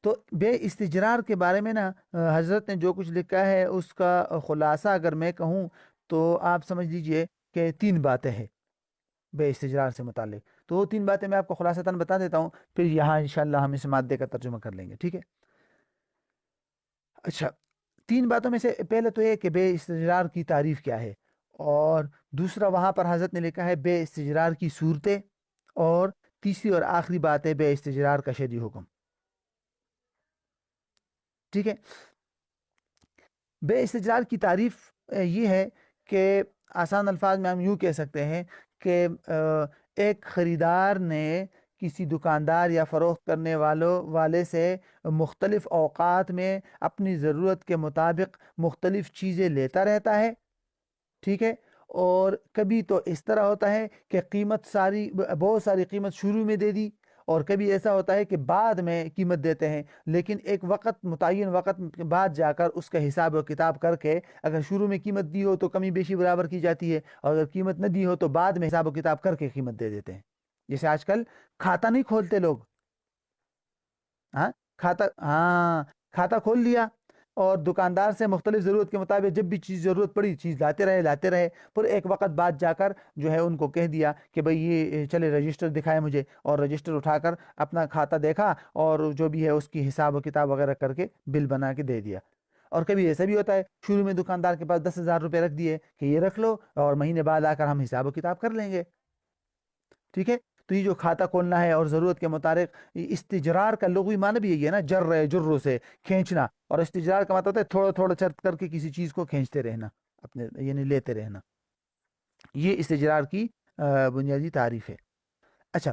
تو بے استجرار کے بارے میں نا حضرت نے جو کچھ لکھا ہے اس کا خلاصہ اگر میں کہوں تو آپ سمجھ لیجئے کہ 3 باتیں ہیں بے استجرار سے متعلق. تو وہ 3 باتیں میں آپ کو خلاصتاً بتا دیتا ہوں, پھر یہاں انشاءاللہ ہم اس مادے کا ترجمہ کر لیں گے, ٹھیک ہے. اچھا, 3 باتوں میں سے پہلے تو یہ کہ بے استجرار کی تعریف کیا ہے, اور دوسرا وہاں پر حضرت نے لکھا ہے بے استجرار کی صورتیں, اور تیسری اور آخری بات ہے بے استجرار کا شرعی حکم. ٹھیک ہے. بے استجرار کی تعریف یہ ہے کہ آسان الفاظ میں ہم یوں کہہ سکتے ہیں کہ ایک خریدار نے کسی دکاندار یا فروخت کرنے والے سے مختلف اوقات میں اپنی ضرورت کے مطابق مختلف چیزیں لیتا رہتا ہے, ٹھیک ہے. اور کبھی تو اس طرح ہوتا ہے کہ بہت ساری قیمت شروع میں دے دی, اور کبھی ایسا ہوتا ہے کہ بعد میں قیمت دیتے ہیں, لیکن ایک متعین وقت کے بعد جا کر اس کا حساب و کتاب کر کے اگر شروع میں قیمت دی ہو تو کمی بیشی برابر کی جاتی ہے, اور اگر قیمت نہ دی ہو تو بعد میں حساب و کتاب کر کے قیمت دے دیتے ہیں. جیسے آج کل کھاتا نہیں کھولتے لوگ, ہاں کھاتا کھول لیا اور دکاندار سے مختلف ضرورت کے مطابق جب بھی چیز ضرورت پڑی چیز لاتے رہے, پھر ایک وقت بعد جا کر جو ہے ان کو کہہ دیا کہ بھئی یہ چلے رجسٹر دکھائے مجھے, اور رجسٹر اٹھا کر اپنا کھاتا دیکھا اور جو بھی ہے اس کی حساب و کتاب وغیرہ کر کے بل بنا کے دے دیا. اور کبھی ایسا بھی ہوتا ہے شروع میں دکاندار کے پاس 10,000 روپے رکھ دیے کہ یہ رکھ لو اور مہینے بعد آ کر ہم حساب و کتاب کر لیں گے, ٹھیک ہے. تو یہ جو کھاتا کھولنا ہے اور ضرورت کے مطابق, استجرار کا لغوی معنی بھی یہی ہے نا, جروں سے کھینچنا, اور استجرار کا مطلب ہوتا ہے تھوڑا تھوڑا چرت کر کے کسی چیز کو کھینچتے رہنا, اپنے یعنی لیتے رہنا. یہ استجرار کی بنیادی تعریف ہے. اچھا,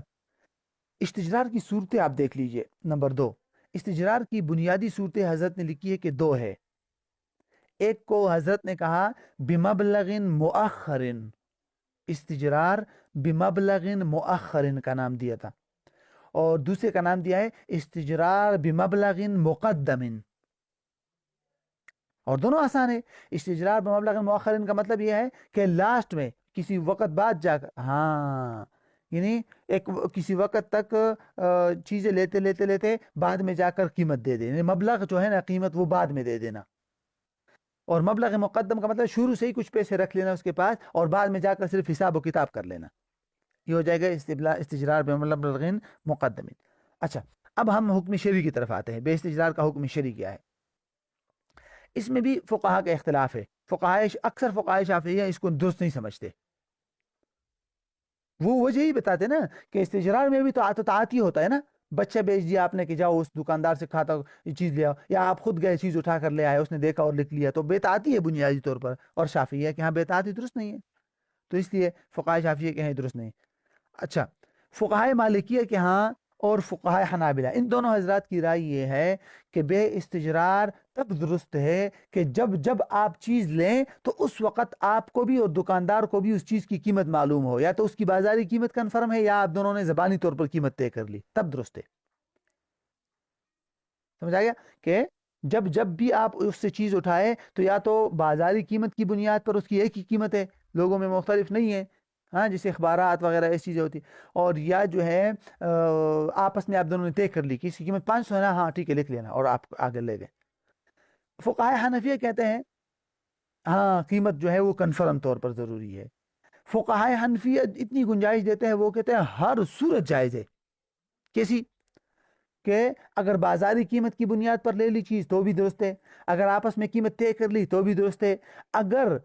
استجرار کی صورتیں آپ دیکھ لیجئے. نمبر 2, استجرار کی بنیادی صورتیں حضرت نے لکھی ہے کہ 2 ہے. ایک کو حضرت نے کہا بمبلغ مؤخر, استجرار بمبلغ مؤخر کا نام دیا تھا, اور دوسرے کا نام دیا ہے استجرار بمبلغ مقدم, اور دونوں آسان ہے. استجرار بمبلغ مؤخر کا مطلب یہ ہے کہ لاسٹ میں کسی وقت بعد جا کر, ہاں یعنی کسی وقت تک چیزیں لیتے بعد میں جا کر قیمت دے دے, یعنی مبلغ جو ہے نا قیمت وہ بعد میں دے دینا. اور مبلغ مقدم کا مطلب شروع سے ہی کچھ پیسے رکھ لینا اس کے پاس اور بعد میں جا کر صرف حساب و کتاب کر لینا. یہ ہو جائے گا استجرار بمبلغ مقدم. اچھا, اب ہم حکم شرعی کی طرف آتے ہیں. بے استجرار کا حکم شرعی کیا ہے؟ اس میں بھی فقہا کا اختلاف ہے. اکثر فقہاء شافعیہ اس کو درست نہیں سمجھتے. وہ وجہ ہی بتاتے نا کہ استجرار میں بھی تو تعاطی ہوتا ہے نا, بچہ بیچ دیا آپ نے کہ جاؤ اس دکاندار سے کھاتا چیز لے آؤ, یا آپ خود گئے چیز اٹھا کر لے آئے, اس نے دیکھا اور لکھ لیا, تو بیعطاعتی ہے بنیادی طور پر. اور شافعیہ کہ ہاں بیعطاعتی درست نہیں ہے, تو اس لیے فقہاء شافعیہ کہ ہیں درست نہیں. اچھا, فقہاء مالکیہ کے ہاں اور فقہاء حنابلہ, ان دونوں حضرات کی رائے یہ ہے کہ بے استجرار تب درست ہے کہ جب آپ چیز لیں تو اس وقت آپ کو بھی اور دکاندار کو بھی اس چیز کی قیمت معلوم ہو, یا تو اس کی بازاری قیمت کنفرم ہے یا آپ دونوں نے زبانی طور پر قیمت طے کر لی, تب درست ہے. سمجھ آ گیا کہ جب بھی آپ اس سے چیز اٹھائے تو یا تو بازاری قیمت کی بنیاد پر اس کی ایک ہی قیمت ہے, لوگوں میں مختلف نہیں ہے, ہاں جیسے اخبارات وغیرہ ایسی چیزیں ہوتی, اور یا جو ہے آپس میں آپ دونوں نے طے کر لی کہ اس کی قیمت 500 ہے نا, ہاں ٹھیک ہے لکھ لینا, اور آپ آگے لے گئے. فقہاء حنفیہ کہتے ہیں ہاں قیمت جو ہے وہ کنفرم طور پر ضروری ہے. فقہاء حنفیہ اتنی گنجائش دیتے ہیں, وہ کہتے ہیں ہر صورت جائز ہے. کیسی؟ کہ اگر بازاری قیمت کی بنیاد پر لے لی چیز تو بھی درست ہے, اگر آپس میں قیمت طے کر لی تو بھی درست ہے, اگر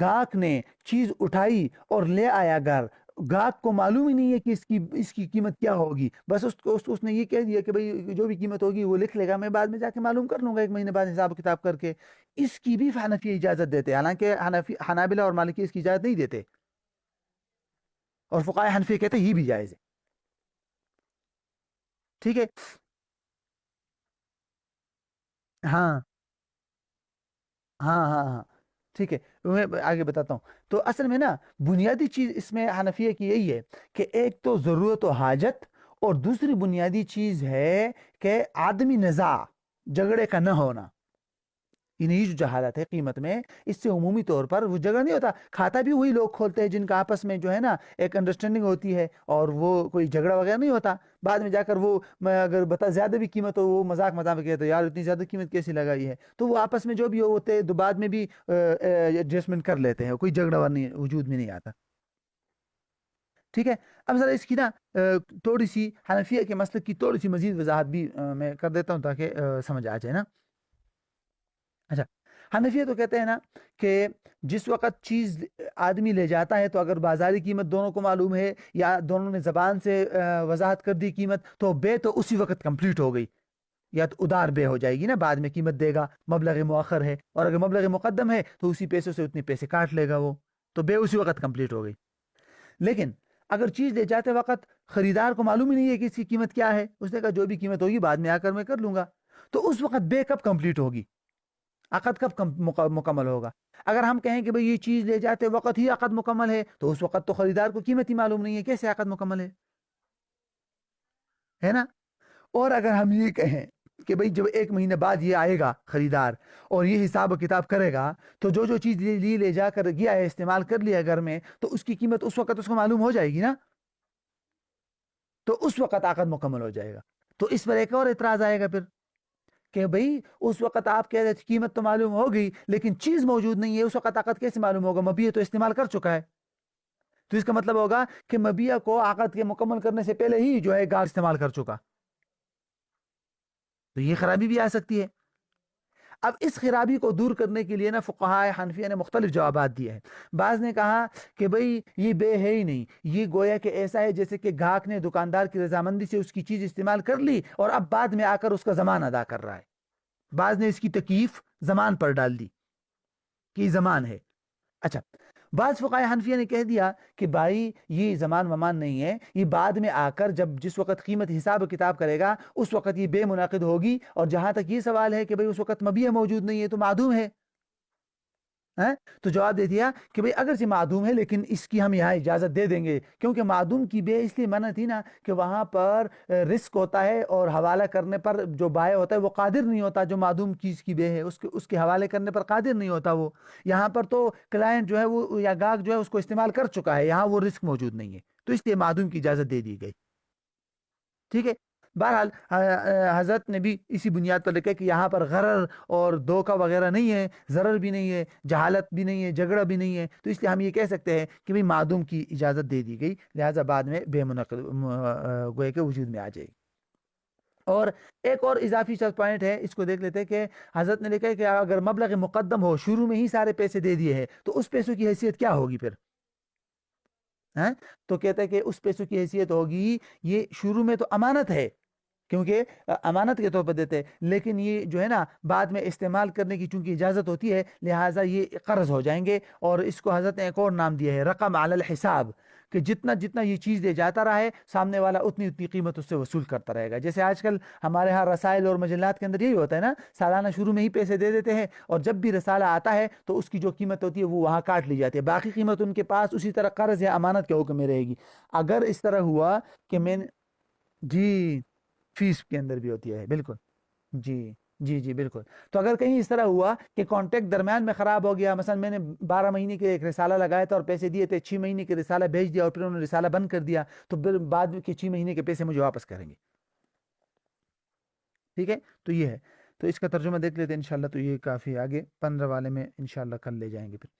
گاہک نے چیز اٹھائی اور لے آیا گھر, گاہک کو معلوم ہی نہیں ہے کہ اس کی قیمت کیا ہوگی، بس اس نے یہ کہہ دیا کہ بھئی جو بھی قیمت ہوگی وہ لکھ لے گا، میں بعد میں جا کے معلوم کر لوں گا 1 مہینے بعد حساب کتاب کر کے. اس کی بھی حنفی اجازت دیتے ہیں، حالانکہ حنابلہ اور مالکی اس کی اجازت نہیں دیتے، اور فقہائے حنفی کہتے ہیں یہ بھی جائز ہے. ٹھیک ہے. ہاں ہاں ہاں ہاں ٹھیک ہے، میں آگے بتاتا ہوں. تو اصل میں نا بنیادی چیز اس میں حنفیہ کی یہی ہے کہ ایک تو ضرورت و حاجت، اور دوسری بنیادی چیز ہے کہ آدمی نزاع، جھگڑے کا نہ ہونا. انہی جو جہالت ہے قیمت میں، اس سے عمومی طور پر وہ جگہ نہیں ہوتا. کھاتا بھی وہی لوگ کھولتے ہیں جن کا آپس میں جو ہے نا ایک انڈرسٹینڈنگ ہوتی ہے، اور وہ کوئی جھگڑا وغیرہ نہیں ہوتا. بعد میں جا کر وہ میں اگر بتا زیادہ بھی قیمت ہو، وہ مذاق مذاق میں کہتے ہیں یار اتنی زیادہ قیمت کیسی لگائی ہے، تو وہ آپس میں جو بھی ہوتے ہیں تو بعد میں بھی ایڈجسٹمنٹ کر لیتے ہیں، کوئی جھگڑا نہیں وجود میں نہیں آتا. ٹھیک ہے. اب ذرا اس کی نا تھوڑی سی حنفیہ کے مسلک کی تھوڑی سی مزید وضاحت بھی میں کر دیتا ہوں تاکہ سمجھ آ جائے نا. اچھا، حنفیہ تو کہتے ہیں نا کہ جس وقت چیز آدمی لے جاتا ہے، تو اگر بازاری قیمت دونوں کو معلوم ہے یا دونوں نے زبان سے وضاحت کر دی قیمت، تو بے تو اسی وقت کمپلیٹ ہو گئی. یا تو ادار بے ہو جائے گی نا، بعد میں قیمت دے گا، مبلغ مؤخر ہے، اور اگر مبلغ مقدم ہے تو اسی پیسوں سے اتنے پیسے کاٹ لے گا وہ، تو بے اسی وقت کمپلیٹ ہو گئی. لیکن اگر چیز لے جاتے وقت خریدار کو معلوم ہی نہیں ہے کہ اس کی قیمت کیا ہے، اس نے کہا جو بھی قیمت ہوگی بعد میں آ کر میں کر لوں گا، تو اس وقت بے کب کمپلیٹ ہوگی، عقد کب مکمل ہوگا؟ اگر ہم کہیں کہ بھئی یہ چیز لے جاتے وقت ہی عقد مکمل ہے، تو اس وقت تو خریدار کو قیمت ہی معلوم نہیں ہے، کیسے عقد مکمل ہے نا؟ اور اگر ہم یہ کہیں کہ بھئی جب 1 مہینے بعد یہ آئے گا خریدار اور یہ حساب و کتاب کرے گا، تو جو چیز لے جا کر گیا ہے، استعمال کر لیا گھر میں، تو اس کی قیمت اس وقت اس کو معلوم ہو جائے گی نا، تو اس وقت عقد مکمل ہو جائے گا. تو اس پر ایک اور اعتراض آئے گا پھر کہ بھئی اس وقت آپ کہہ رہے تھے قیمت تو معلوم ہو گئی لیکن چیز موجود نہیں ہے، اس وقت عقد کیسے معلوم ہوگا؟ مبیع تو استعمال کر چکا ہے. تو اس کا مطلب ہوگا کہ مبیع کو عقد کے مکمل کرنے سے پہلے ہی جو ہے گاہک استعمال کر چکا، تو یہ خرابی بھی آ سکتی ہے. اب اس خرابی کو دور کرنے کے لیے نا فقہائے حنفیہ نے مختلف جوابات دیے ہیں. بعض نے کہا کہ بھئی یہ بے ہے ہی نہیں، یہ گویا کہ ایسا ہے جیسے کہ گاہک نے دکاندار کی رضامندی سے اس کی چیز استعمال کر لی اور اب بعد میں آ کر اس کا ضمان ادا کر رہا ہے. بعض نے اس کی تکیف زمان پر ڈال دی کہ زمان ہے. اچھا، بعض فقہائے حنفیہ نے کہہ دیا کہ بھائی یہ زمان ومان نہیں ہے، یہ بعد میں آ کر جب جس وقت قیمت حساب و کتاب کرے گا اس وقت یہ بے منعقد ہوگی، اور جہاں تک یہ سوال ہے کہ بھئی اس وقت مبیع موجود نہیں ہے تو معدوم ہے. تو جواب دے دیا کہ بھئی اگر سے معدوم ہے لیکن اس کی ہم یہاں اجازت دے دیں گے، کیونکہ معدوم کی بے اس لیے منع تھی نا کہ وہاں پر رسک ہوتا ہے، اور حوالہ کرنے پر جو بائع ہوتا ہے وہ قادر نہیں ہوتا، جو معدوم چیز کی بے ہے اس کے حوالے کرنے پر قادر نہیں ہوتا وہ. یہاں پر تو کلائنٹ جو ہے وہ یا گاہک جو ہے اس کو استعمال کر چکا ہے، یہاں وہ رسک موجود نہیں ہے، تو اس لیے معدوم کی اجازت دے دی گئی. ٹھیک ہے. بہرحال حضرت نے بھی اسی بنیاد پر لکھا کہ یہاں پر غرر اور دھوکہ وغیرہ نہیں ہے، ضرر بھی نہیں ہے، جہالت بھی نہیں ہے، جھگڑا بھی نہیں ہے، تو اس لیے ہم یہ کہہ سکتے ہیں کہ بھئی معدوم کی اجازت دے دی گئی، لہٰذا بعد میں بے منعقد گوئے کے وجود میں آ جائے گی. اور ایک اور اضافی پوائنٹ ہے، اس کو دیکھ لیتے ہیں کہ حضرت نے لکھا ہے کہ اگر مبلغ مقدم ہو، شروع میں ہی سارے پیسے دے دیے ہیں، تو اس پیسوں کی حیثیت کیا ہوگی پھر؟ تو کہتے ہیں کہ اس پیسوں کی حیثیت ہوگی، یہ شروع میں تو امانت ہے کیونکہ امانت کے طور پر دیتے ہیں، لیکن یہ جو ہے نا بعد میں استعمال کرنے کی چونکہ اجازت ہوتی ہے، لہٰذا یہ قرض ہو جائیں گے. اور اس کو حضرت نے ایک اور نام دیا ہے رقم علی الحساب، کہ جتنا جتنا یہ چیز لے جاتا رہا ہے سامنے والا اتنی اتنی قیمت اس سے وصول کرتا رہے گا. جیسے آج کل ہمارے ہاں رسائل اور مجلات کے اندر یہی ہوتا ہے نا، سالانہ شروع میں ہی پیسے دے دیتے ہیں، اور جب بھی رسالہ آتا ہے تو اس کی جو قیمت ہوتی ہے وہ وہاں کاٹ لی جاتی ہے، باقی قیمت ان کے پاس اسی طرح قرض یا امانت کے حکم میں رہے گی. اگر اس طرح ہوا کہ میں نے جی فیس کے اندر بھی ہوتی ہے، بالکل. جی جی جی بالکل. تو اگر کہیں اس طرح ہوا کہ کانٹیکٹ درمیان میں خراب ہو گیا، مثلا میں نے 12 مہینے کے ایک رسالہ لگایا تھا اور پیسے دیے تھے، 6 مہینے کے رسالہ بھیج دیا اور پھر انہوں نے رسالہ بند کر دیا، تو پھر بعد کے 6 مہینے کے پیسے مجھے واپس کریں گے. ٹھیک ہے. تو یہ ہے، تو اس کا ترجمہ دیکھ لیتے ہیں انشاءاللہ. تو یہ کافی آگے 15 والے میں انشاءاللہ کل لے جائیں گے. پھر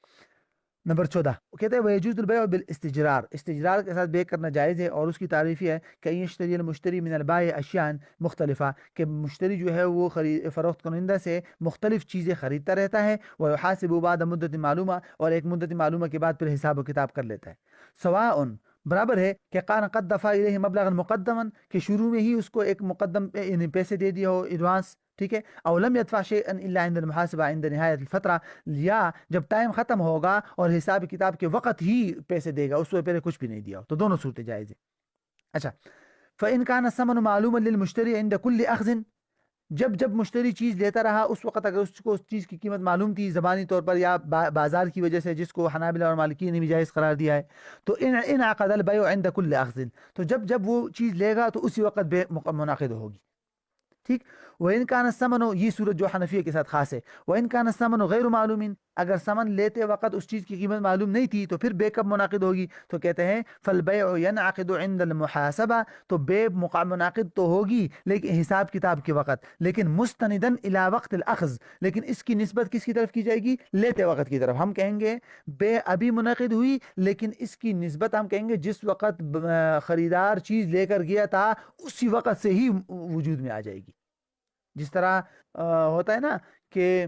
نمبر 14 وہ کہتے ہیں وَيَجُوزُ الْبَيْعُ بِالْإِسْتِجْرَارِ، استجرار کے ساتھ بے کرنا جائز ہے، اور اس کی تعریف یہ ہے کہ يشتري المشتری من البائع اشیاء مختلفہ، کہ مشتری جو ہے وہ فروخت کنندہ سے مختلف چیزیں خریدتا رہتا ہے، ويحاسب بعد مدت معلومہ، اور ایک مدت معلومہ کے بعد پھر حساب و کتاب کر لیتا ہے. سواء برابر ہے کہ قان قد دفع الیہ مبلغا مقدما، کہ شروع میں ہی اس کو ایک مقدم یعنی پیسے دے دیا ہو ایڈوانس، ٹھیک ہے، او لم يدفع شيئا الا عند المحاسبه عند نهايه الفتره، یا جب ٹائم ختم ہوگا اور حساب کتاب کے وقت ہی پیسے دے گا، اس سے پہلے کچھ بھی نہیں دیا ہو، تو دونوں صورتیں جائز ہیں. اچھا، فان كان الثمن معلوما للمشتري عند كل اخذ، جب جب مشتری چیز لیتا رہا اس وقت اگر اس کو اس چیز کی قیمت معلوم تھی زبانی طور پر یا بازار کی وجہ سے، جس کو حنابلہ اور مالکی نے بھی جائز قرار دیا ہے، تو انعقد البيع عند كل اخذ، تو جب جب وہ چیز لے گا تو اسی وقت بے منعقد ہوگی. ٹھیک. وَإِن كَانَ الثَّمَنُ، یہ صورت جو حنفیہ کے ساتھ خاص ہے، وَإِن كَانَ الثَّمَنُ غَيْرُ مَعْلُومٍ، اگر ثمن لیتے وقت اس چیز کی قیمت معلوم نہیں تھی تو پھر بے کب منعقد ہوگی؟ تو کہتے ہیں فَالْبَيْعُ يَنْعَقِدُ عِنْدَ الْمُحَاسَبَةِ، تو بے منعقد تو ہوگی لیکن حساب کتاب کے وقت، لیکن مستنداً إِلَى وقت الْأَخْذ، لیکن اس کی نسبت کس کی طرف کی جائے گی؟ لیتے وقت کی طرف. ہم کہیں گے بے ابھی منعقد ہوئی لیکن اس کی نسبت ہم کہیں گے جس وقت خریدار چیز لے کر گیا تھا اسی وقت سے ہی وجود میں آ جائے گی. جس طرح ہوتا ہے نا کہ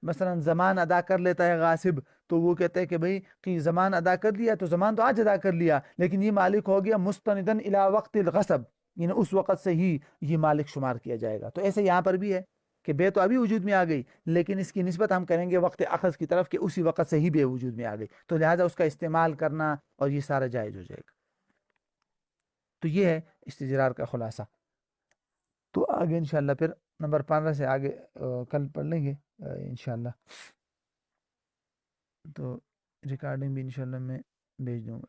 مثلا زمان ادا کر لیتا ہے غاصب، تو وہ کہتے ہیں کہ بھئی کہ زمان ادا کر لیا تو زمان تو آج ادا کر لیا، لیکن یہ مالک ہو گیا مستندن الی وقت الغصب، یعنی اس وقت سے ہی یہ مالک شمار کیا جائے گا. تو ایسے یہاں پر بھی ہے کہ بے تو ابھی وجود میں آ گئی لیکن اس کی نسبت ہم کریں گے وقت اخذ کی طرف کہ اسی وقت سے ہی بے وجود میں آ گئی، تو لہٰذا اس کا استعمال کرنا اور یہ سارا جائز ہو جائے گا. تو یہ ہے استجرار کا خلاصہ. تو آگے انشاءاللہ پھر نمبر 15 سے آگے کل پڑھ لیں گے انشاءاللہ. تو ریکارڈنگ بھی انشاءاللہ میں بھیج دوں گا.